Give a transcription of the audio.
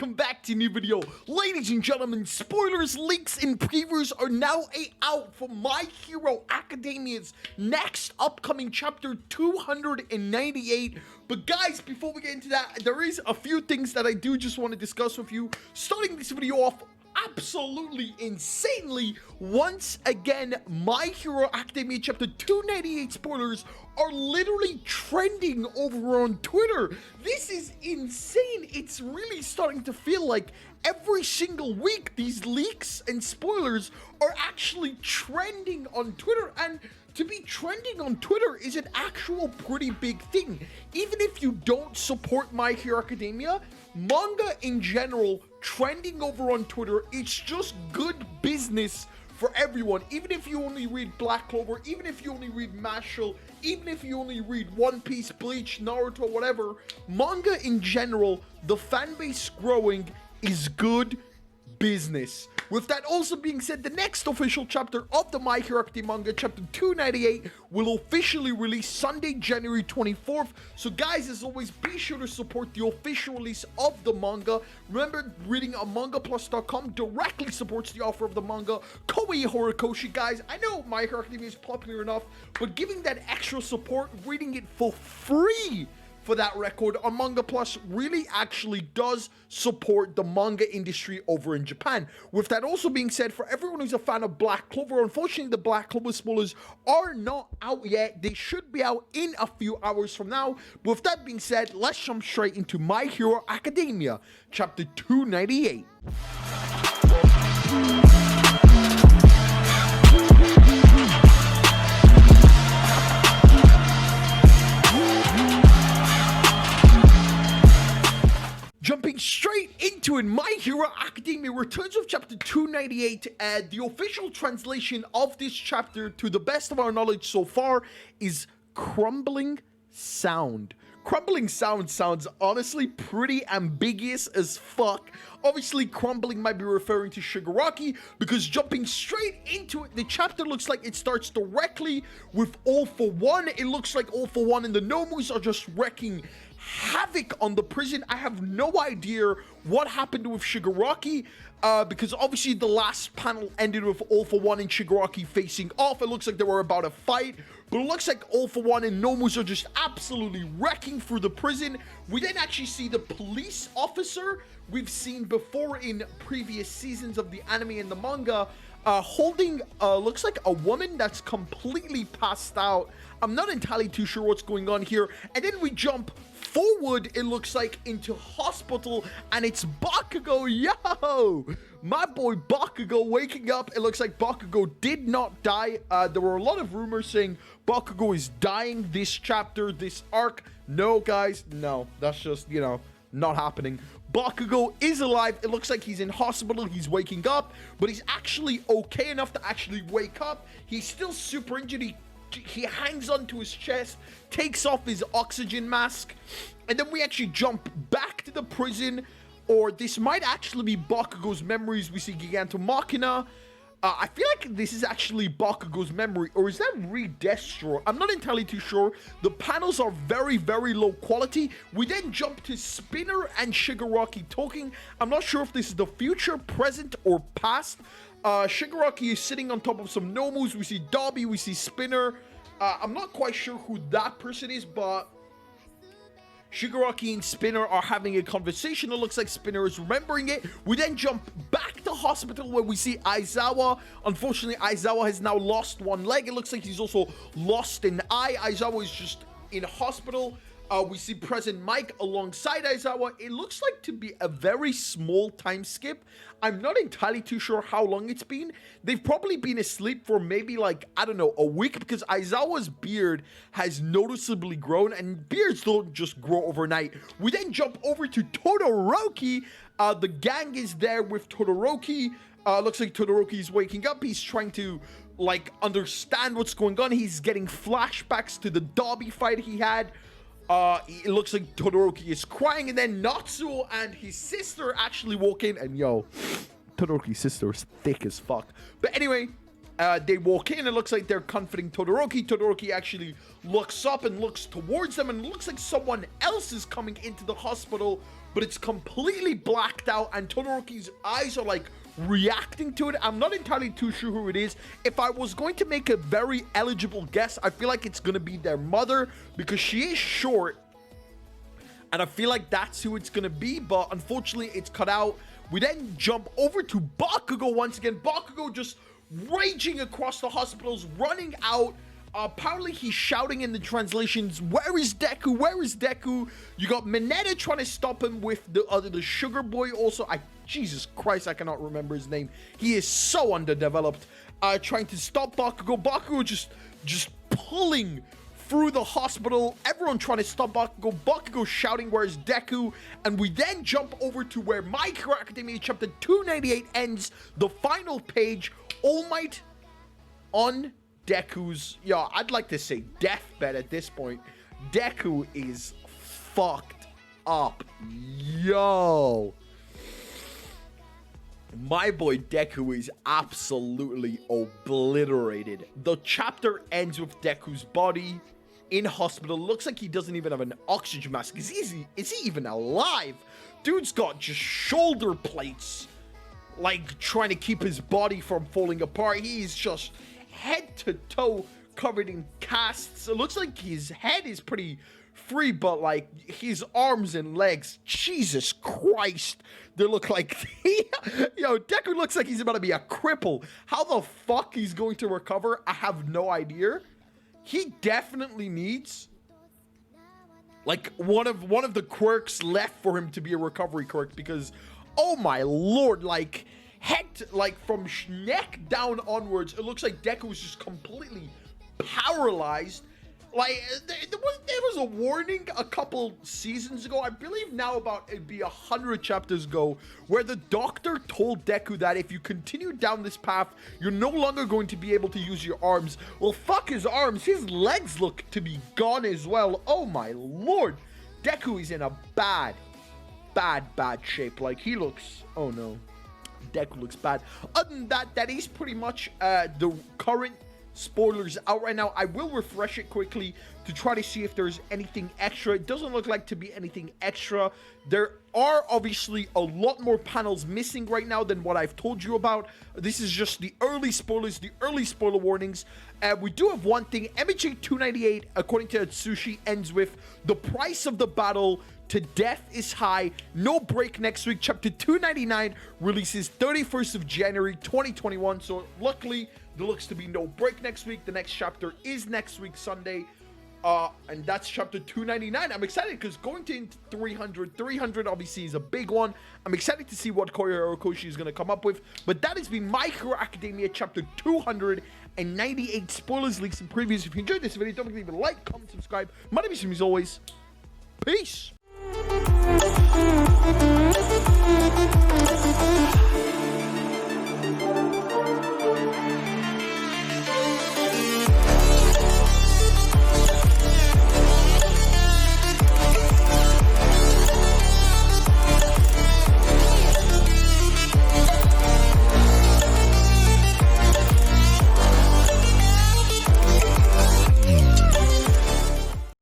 welcome back to a new video. Ladies and gentlemen, spoilers, leaks, and previews are now out for My Hero Academia's next upcoming chapter 298. But guys, before we get into that, there is a few things that I do just want to discuss with you. Starting this video off absolutely insanely, once again, My Hero Academia chapter 298 spoilers are literally trending over on Twitter. This is insane. It's really starting to feel like every single week these leaks and spoilers are actually trending on Twitter. And to be trending on Twitter is an actual pretty big thing. Even if you don't support My Hero Academia, manga in general trending over on Twitter, it's just good business for everyone. Even if you only read Black Clover, even if you only read Mashal, even if you only read One Piece, Bleach, Naruto, whatever, manga in general, the fan base growing is good business. With that also being said, the next official chapter of the My Hero Academia manga, chapter 298, will officially release Sunday, January 24th. So guys, as always, be sure to support the official release of the manga. Remember, reading on mangaplus.com directly supports the author of the manga, Koei Horikoshi. Guys, I know My Hero Academia is popular enough, but giving that extra support, reading it for free for that record on Manga Plus really actually does support the manga industry over in Japan. With that also being said, for everyone who's a fan of Black Clover, unfortunately the Black Clover spoilers are not out yet. They should be out in a few hours from now. But with that being said, let's jump straight into My Hero Academia chapter 298. Jumping straight into it, My Hero Academia returns with chapter 298. The official translation of this chapter, to the best of our knowledge so far, is crumbling sound. Crumbling sound sounds honestly pretty ambiguous as fuck. Obviously, crumbling might be referring to Shigaraki, because jumping straight into it, the chapter looks like it starts directly with All For One. It looks like All For One and the Nomus are just wrecking havoc on the prison. I have no idea what happened with Shigaraki, because obviously the last panel ended with All For One and Shigaraki facing off. It looks like they were about to fight, but it looks like All For One and Nomus are just absolutely wrecking through the prison. We then actually see the police officer we've seen before in previous seasons of the anime and the manga, holding, looks like a woman that's completely passed out. I'm not entirely too sure what's going on here. And then we jump forward, it looks like, into hospital, and it's Bakugo. Yo! My boy Bakugo waking up. It looks like Bakugo did not die. There were a lot of rumors saying Bakugo is dying this chapter, this arc. No, guys, no. That's just, you know, not happening. Bakugo is alive. It looks like he's in hospital. He's waking up, but he's actually okay enough to actually wake up. He's still super injured. He hangs onto his chest, takes off his oxygen mask, and then we actually jump back to the prison, or this might actually be Bakugo's memories. We see Giganto Machina. I feel like this is actually Bakugo's memory, or is that Redestro? I'm not entirely too sure. The panels are very, very low quality. We then jump to Spinner and Shigaraki talking. I'm not sure if this is the future, present, or past. Shigaraki is sitting on top of some Nomus. We see Dobby, we see Spinner. I'm not quite sure who that person is, but Shigaraki and Spinner are having a conversation. It looks like Spinner is remembering it. We then jump back to hospital where we see Aizawa. Unfortunately, Aizawa has now lost one leg. It looks like he's also lost an eye. Aizawa is just in hospital. We see President Mike alongside Aizawa. It looks like to be a very small time skip. I'm not entirely too sure how long it's been. They've probably been asleep for maybe, like, I don't know, a week, because Aizawa's beard has noticeably grown, and beards don't just grow overnight. We then jump over to Todoroki. The gang is there with Todoroki. Looks like Todoroki is waking up. He's trying to, like, understand what's going on. He's getting flashbacks to the Dobby fight he had. It looks like Todoroki is crying, and then Natsuo and his sister actually walk in, and yo, Todoroki's sister is thick as fuck. But anyway, they walk in, it looks like they're comforting Todoroki. Todoroki actually looks up and looks towards them, and it looks like someone else is coming into the hospital but it's completely blacked out, and Todoroki's eyes are like reacting to it. I'm not entirely too sure who it is. If I was going to make a very eligible guess, I feel like it's going to be their mother, because she is short, and I feel like that's who it's going to be, but unfortunately it's cut out. We then jump over to Bakugo once again. Bakugo just raging across the hospitals, running out. Apparently he's shouting in the translations, "Where is Deku? Where is Deku?" You got Mineta trying to stop him with the sugar boy also. Jesus Christ, I cannot remember his name. He is so underdeveloped. Trying to stop Bakugo. Bakugo just pulling through the hospital. Everyone trying to stop Bakugo. Bakugo shouting, "Where's Deku?" And we then jump over to where My Hero Academia chapter 298 ends. The final page. All Might on Deku's, I'd like to say deathbed at this point. Deku is fucked up. Yo. My boy Deku is absolutely obliterated. The chapter ends with Deku's body in hospital. Looks like he doesn't even have an oxygen mask. Is he even alive? Dude's got just shoulder plates, like trying to keep his body from falling apart. He's just head to toe covered in casts. It looks like his head is pretty free, but like his arms and legs, Jesus Christ, they look like Deku looks like he's about to be a cripple. How the fuck he's going to recover, I have no idea. He definitely needs like one of the quirks left for him to be a recovery quirk, because oh my lord, like head, like from neck down onwards, it looks like Deku was just completely paralyzed. Like there was a warning a couple seasons ago, I believe now about it'd be 100 chapters ago, where the doctor told Deku that if you continue down this path, you're no longer going to be able to use your arms. Well, fuck his arms, his legs look to be gone as well. Oh my lord, Deku is in a bad shape. Like he looks, oh no, Deku looks bad. Other than that, that is pretty much the current spoilers out right now. I will refresh it quickly to try to see if there's anything extra. It doesn't look like to be anything extra. There are obviously a lot more panels missing right now than what I've told you about. This is just the early spoilers, the early spoiler warnings. We do have one thing. MHA 298, according to Atsushi, ends with the price of the battle to death is high. No break next week. Chapter 299 releases 31st of January 2021. So luckily, there looks to be no break next week. The next chapter is next week, Sunday. And that's chapter 299. I'm excited because going to 300 obviously is a big one. I'm excited to see what Koya Horikoshi is going to come up with. But that has been My Hero Academia chapter 298 spoilers, leaks, and previews. If you enjoyed this video, don't forget to leave a like, comment, subscribe. My name is Shimi, as always. Peace.